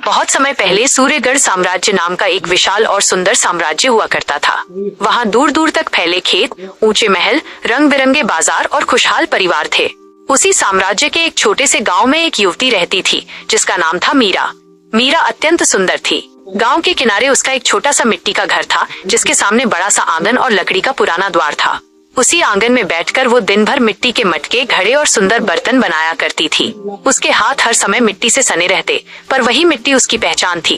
बहुत समय पहले सूर्यगढ़ साम्राज्य नाम का एक विशाल और सुंदर साम्राज्य हुआ करता था। वहाँ दूर दूर तक फैले खेत, ऊंचे महल, रंग बिरंगे बाजार और खुशहाल परिवार थे। उसी साम्राज्य के एक छोटे से गांव में एक युवती रहती थी जिसका नाम था मीरा। मीरा अत्यंत सुंदर थी। गांव के किनारे उसका एक छोटा सा मिट्टी का घर था जिसके सामने बड़ा सा आंगन और लकड़ी का पुराना द्वार था। उसी आंगन में बैठकर वो दिन भर मिट्टी के मटके, घड़े और सुंदर बर्तन बनाया करती थी। उसके हाथ हर समय मिट्टी से सने रहते, पर वही मिट्टी उसकी पहचान थी।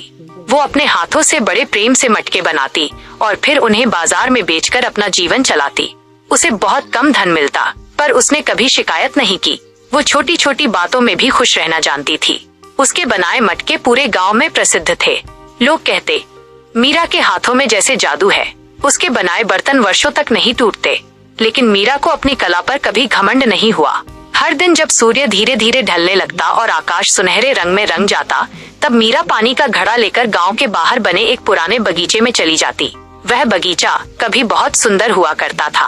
वो अपने हाथों से बड़े प्रेम से मटके बनाती और फिर उन्हें बाजार में बेचकर अपना जीवन चलाती। उसे बहुत कम धन मिलता, पर उसने कभी शिकायत नहीं की। वो छोटी छोटी बातों में भी खुश रहना जानती थी। उसके बनाए मटके पूरे गाँव में प्रसिद्ध थे। लोग कहते, मीरा के हाथों में जैसे जादू है। उसके बनाए बर्तन वर्षों तक नहीं टूटते। लेकिन मीरा को अपनी कला पर कभी घमंड नहीं हुआ। हर दिन जब सूर्य धीरे धीरे ढलने लगता और आकाश सुनहरे रंग में रंग जाता, तब मीरा पानी का घड़ा लेकर गांव के बाहर बने एक पुराने बगीचे में चली जाती। वह बगीचा कभी बहुत सुंदर हुआ करता था,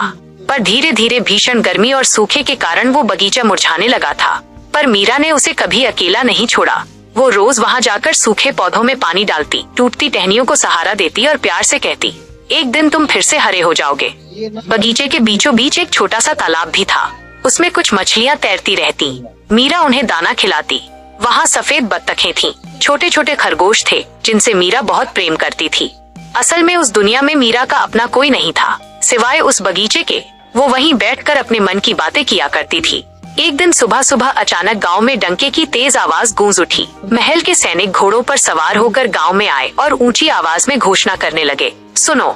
पर धीरे धीरे भीषण गर्मी और सूखे के कारण वो बगीचा मुरझाने लगा था। पर मीरा ने उसे कभी अकेला नहीं छोड़ा। वो रोज वहाँ जाकर सूखे पौधों में पानी डालती, टूटती टहनियों को सहारा देती और प्यार से कहती, एक दिन तुम फिर से हरे हो जाओगे। बगीचे के बीचों बीच एक छोटा सा तालाब भी था। उसमें कुछ मछलियाँ तैरती रहती। मीरा उन्हें दाना खिलाती। वहाँ सफेद बत्तखें थीं, छोटे छोटे खरगोश थे जिनसे मीरा बहुत प्रेम करती थी। असल में उस दुनिया में मीरा का अपना कोई नहीं था सिवाय उस बगीचे के। वो वहीं बैठकर अपने मन की बातें किया करती थी। एक दिन सुबह सुबह अचानक गांव में डंके की तेज आवाज गूंज उठी। महल के सैनिक घोड़ों पर सवार होकर गांव में आए और ऊंची आवाज में घोषणा करने लगे, सुनो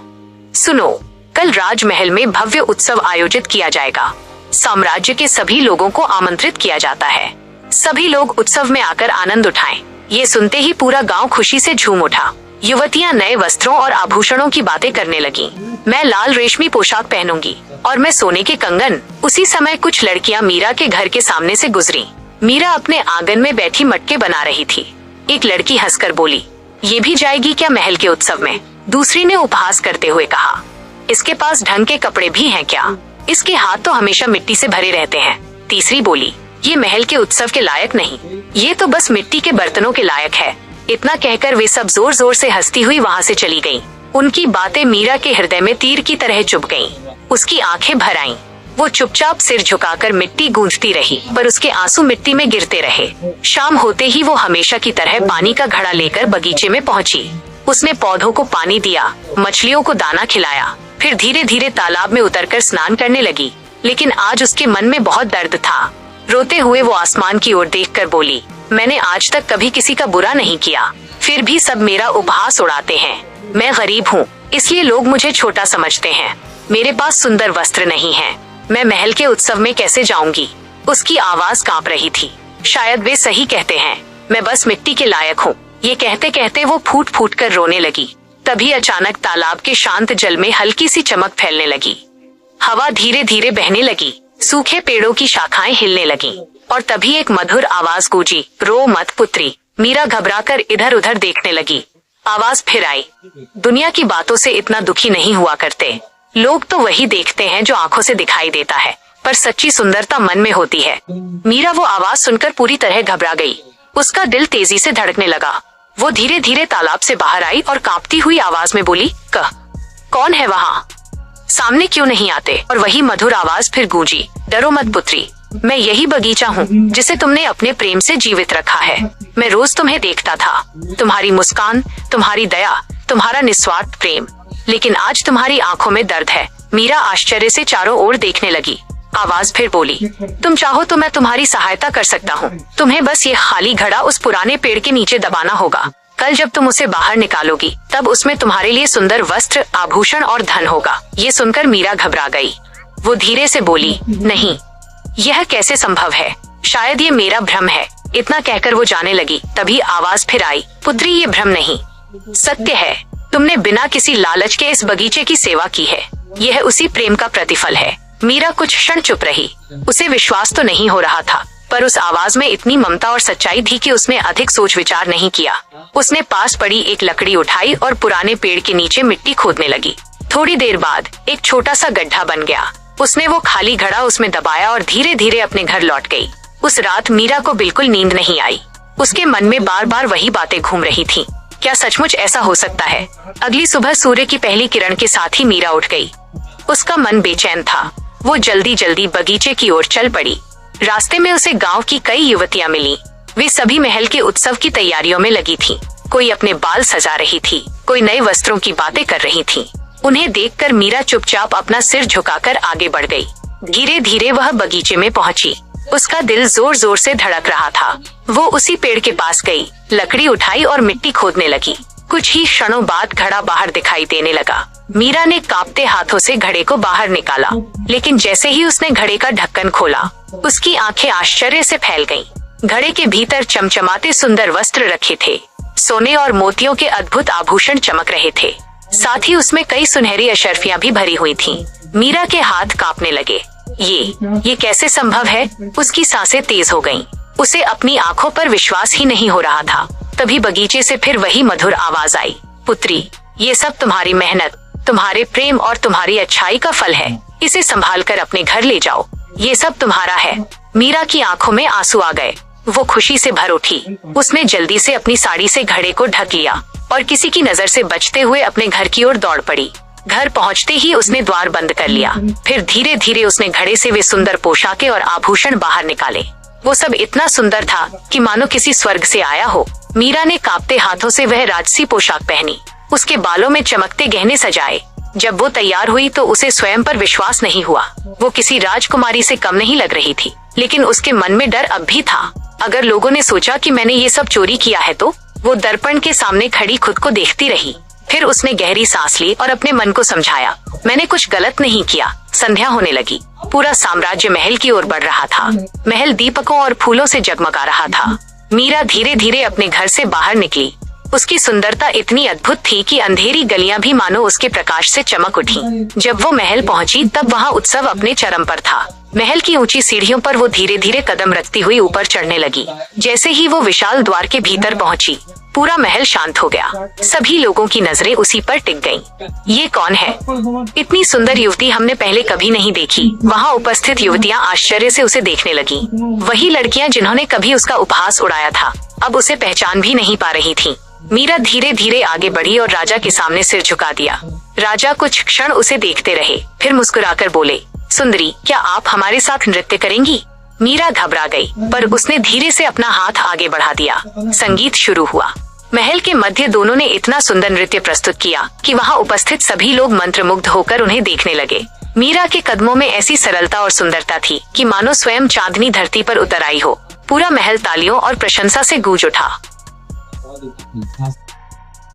सुनो, कल राजमहल में भव्य उत्सव आयोजित किया जाएगा। साम्राज्य के सभी लोगों को आमंत्रित किया जाता है। सभी लोग उत्सव में आकर आनंद उठाएं। ये सुनते ही पूरा गांव खुशी से झूम उठा। युवतियां नए वस्त्रों और आभूषणों की बातें करने लगीं। मैं लाल रेशमी पोशाक पहनूंगी और मैं सोने के कंगन। उसी समय कुछ लड़कियां मीरा के घर के सामने से गुजरी। मीरा अपने आंगन में बैठी मटके बना रही थी। एक लड़की हंसकर बोली, ये भी जाएगी क्या महल के उत्सव में? दूसरी ने उपहास करते हुए कहा, इसके पास ढंग के कपड़े भी हैं क्या? इसके हाथ तो हमेशा मिट्टी से भरे रहते हैं। तीसरी बोली, ये महल के उत्सव के लायक नहीं, ये तो बस मिट्टी के बर्तनों के लायक है। इतना कहकर वे सब जोर जोर से हंसती हुई वहाँ से चली गयीं। उनकी बातें मीरा के हृदय में तीर की तरह चुभ गयीं। उसकी आंखें भर आईं। वो चुपचाप सिर झुकाकर मिट्टी गूंजती रही, पर उसके आंसू मिट्टी में गिरते रहे। शाम होते ही वो हमेशा की तरह पानी का घड़ा लेकर बगीचे में पहुँची। उसने पौधों को पानी दिया, मछलियों को दाना खिलाया, फिर धीरे धीरे तालाब में उतरकर स्नान करने लगी। लेकिन आज उसके मन में बहुत दर्द था। रोते हुए वो आसमान की ओर देखकर बोली, मैंने आज तक कभी किसी का बुरा नहीं किया, फिर भी सब मेरा उपहास उड़ाते हैं। मैं गरीब हूँ, इसलिए लोग मुझे छोटा समझते हैं। मेरे पास सुंदर वस्त्र नहीं है, मैं महल के उत्सव में कैसे जाऊंगी? उसकी आवाज कांप रही थी। शायद वे सही कहते हैं, मैं बस मिट्टी के लायक हूँ। ये कहते कहते वो फूट फूट कर रोने लगी। तभी अचानक तालाब के शांत जल में हल्की सी चमक फैलने लगी। हवा धीरे धीरे बहने लगी, सूखे पेड़ों की शाखाएं हिलने लगीं, और तभी एक मधुर आवाज गूंजी, रो मत पुत्री। मीरा घबराकर इधर उधर देखने लगी। आवाज फिर आई, दुनिया की बातों से इतना दुखी नहीं हुआ करते। लोग तो वही देखते हैं जो आंखों से दिखाई देता है, पर सच्ची सुंदरता मन में होती है। मीरा वो आवाज सुनकर पूरी तरह घबरा गई। उसका दिल तेजी से धड़कने लगा। वो धीरे धीरे तालाब से बाहर आई और कांपती हुई आवाज में बोली, कौन है वहाँ? सामने क्यों नहीं आते? और वही मधुर आवाज फिर गूंजी, डरो मत पुत्री, मैं यही बगीचा हूँ जिसे तुमने अपने प्रेम से जीवित रखा है। मैं रोज तुम्हें देखता था, तुम्हारी मुस्कान, तुम्हारी दया, तुम्हारा निस्वार्थ प्रेम। लेकिन आज तुम्हारी आंखों में दर्द है। मीरा आश्चर्य से चारों ओर देखने लगी। आवाज फिर बोली, तुम चाहो तो मैं तुम्हारी सहायता कर सकता हूँ। तुम्हें बस ये खाली घड़ा उस पुराने पेड़ के नीचे दबाना होगा। कल जब तुम उसे बाहर निकालोगी, तब उसमें तुम्हारे लिए सुंदर वस्त्र, आभूषण और धन होगा। ये सुनकर मीरा घबरा गई। वो धीरे से बोली, नहीं, यह कैसे संभव है? शायद ये मेरा भ्रम है। इतना कहकर वो जाने लगी। तभी आवाज फिर आई, पुत्री, ये भ्रम नहीं, सत्य है। तुमने बिना किसी लालच के इस बगीचे की सेवा की है। यह उसी प्रेम का प्रतिफल है। मीरा कुछ क्षण चुप रही। उसे विश्वास तो नहीं हो रहा था, पर उस आवाज में इतनी ममता और सच्चाई थी कि उसने अधिक सोच विचार नहीं किया। उसने पास पड़ी एक लकड़ी उठाई और पुराने पेड़ के नीचे मिट्टी खोदने लगी। थोड़ी देर बाद एक छोटा सा गड्ढा बन गया। उसने वो खाली घड़ा उसमें दबाया और धीरे धीरे अपने घर लौट गई। उस रात मीरा को बिल्कुल नींद नहीं आई। उसके मन में बार बार वही बातें घूम रही थीं। क्या सचमुच ऐसा हो सकता है? अगली सुबह सूर्य की पहली किरण के साथ ही मीरा उठ गई। उसका मन बेचैन था। वो जल्दी जल्दी बगीचे की ओर चल पड़ी। रास्ते में उसे गांव की कई युवतियां मिली। वे सभी महल के उत्सव की तैयारियों में लगी थीं। कोई अपने बाल सजा रही थी, कोई नए वस्त्रों की बातें कर रही थी। उन्हें देखकर मीरा चुपचाप अपना सिर झुकाकर आगे बढ़ गई। धीरे धीरे वह बगीचे में पहुंची। उसका दिल जोर जोर से धड़क रहा था। वो उसी पेड़ के पास गई, लकड़ी उठाई और मिट्टी खोदने लगी। कुछ ही क्षणों बाद घड़ा बाहर दिखाई देने लगा। मीरा ने कांपते हाथों से घड़े को बाहर निकाला, लेकिन जैसे ही उसने घड़े का ढक्कन खोला, उसकी आंखें आश्चर्य से फैल गईं। घड़े के भीतर चमचमाते सुंदर वस्त्र रखे थे। सोने और मोतियों के अद्भुत आभूषण चमक रहे थे। साथ ही उसमें कई सुनहरी अशर्फियां भी भरी हुई थीं। मीरा के हाथ कांपने लगे। ये कैसे संभव है? उसकी सांसें तेज हो गईं। उसे अपनी आंखों पर विश्वास ही नहीं हो रहा था। तभी बगीचे से फिर वही मधुर आवाज आई, पुत्री, ये सब तुम्हारी मेहनत, तुम्हारे प्रेम और तुम्हारी अच्छाई का फल है। इसे संभाल कर अपने घर ले जाओ। ये सब तुम्हारा है। मीरा की आंखों में आंसू आ गए। वो खुशी से भर उठी। उसने जल्दी से अपनी साड़ी से घड़े को ढक लिया और किसी की नजर से बचते हुए अपने घर की ओर दौड़ पड़ी। घर पहुंचते ही उसने द्वार बंद कर लिया। फिर धीरे धीरे उसने घड़े से वे सुंदर पोशाकें और आभूषण बाहर निकाले। वो सब इतना सुंदर था कि मानो किसी स्वर्ग से आया हो। मीरा ने कांपते हाथों से वह राजसी पोशाक पहनी, उसके बालों में चमकते गहने सजाए। जब वो तैयार हुई तो उसे स्वयं पर विश्वास नहीं हुआ। वो किसी राजकुमारी से कम नहीं लग रही थी, लेकिन उसके मन में डर अब भी था। अगर लोगों ने सोचा कि मैंने ये सब चोरी किया है तो? वो दर्पण के सामने खड़ी खुद को देखती रही। फिर उसने गहरी सांस ली और अपने मन को समझाया, मैंने कुछ गलत नहीं किया। संध्या होने लगी। पूरा साम्राज्य महल की ओर बढ़ रहा था। महल दीपकों और फूलों से जगमगा रहा था। मीरा धीरे धीरे अपने घर से बाहर निकली। उसकी सुंदरता इतनी अद्भुत थी कि अंधेरी गलियां भी मानो उसके प्रकाश से चमक उठी। जब वो महल पहुंची तब वहां उत्सव अपने चरम पर था। महल की ऊंची सीढ़ियों पर वो धीरे धीरे कदम रखती हुई ऊपर चढ़ने लगी। जैसे ही वो विशाल द्वार के भीतर पहुंची, पूरा महल शांत हो गया। सभी लोगों की नजरें उसी पर टिक गईं। ये कौन है? इतनी सुंदर युवती हमने पहले कभी नहीं देखी। वहाँ उपस्थित युवतियाँ आश्चर्य से उसे देखने लगी। वही लड़कियाँ जिन्होंने कभी उसका उपहास उड़ाया था, अब उसे पहचान भी नहीं पा रही थीं। मीरा धीरे धीरे आगे बढ़ी और राजा के सामने सिर झुका दिया। राजा कुछ क्षण उसे देखते रहे, फिर मुस्कुराकर बोले, सुंदरी, क्या आप हमारे साथ नृत्य करेंगी? मीरा घबरा गई, पर उसने धीरे से अपना हाथ आगे बढ़ा दिया। संगीत शुरू हुआ। महल के मध्य दोनों ने इतना सुंदर नृत्य प्रस्तुत किया कि वहाँ उपस्थित सभी लोग मंत्रमुग्ध होकर उन्हें देखने लगे। मीरा के कदमों में ऐसी सरलता और सुंदरता थी कि मानो स्वयं चांदनी धरती पर उतर आई हो। पूरा महल तालियों और प्रशंसा से गूंज उठा।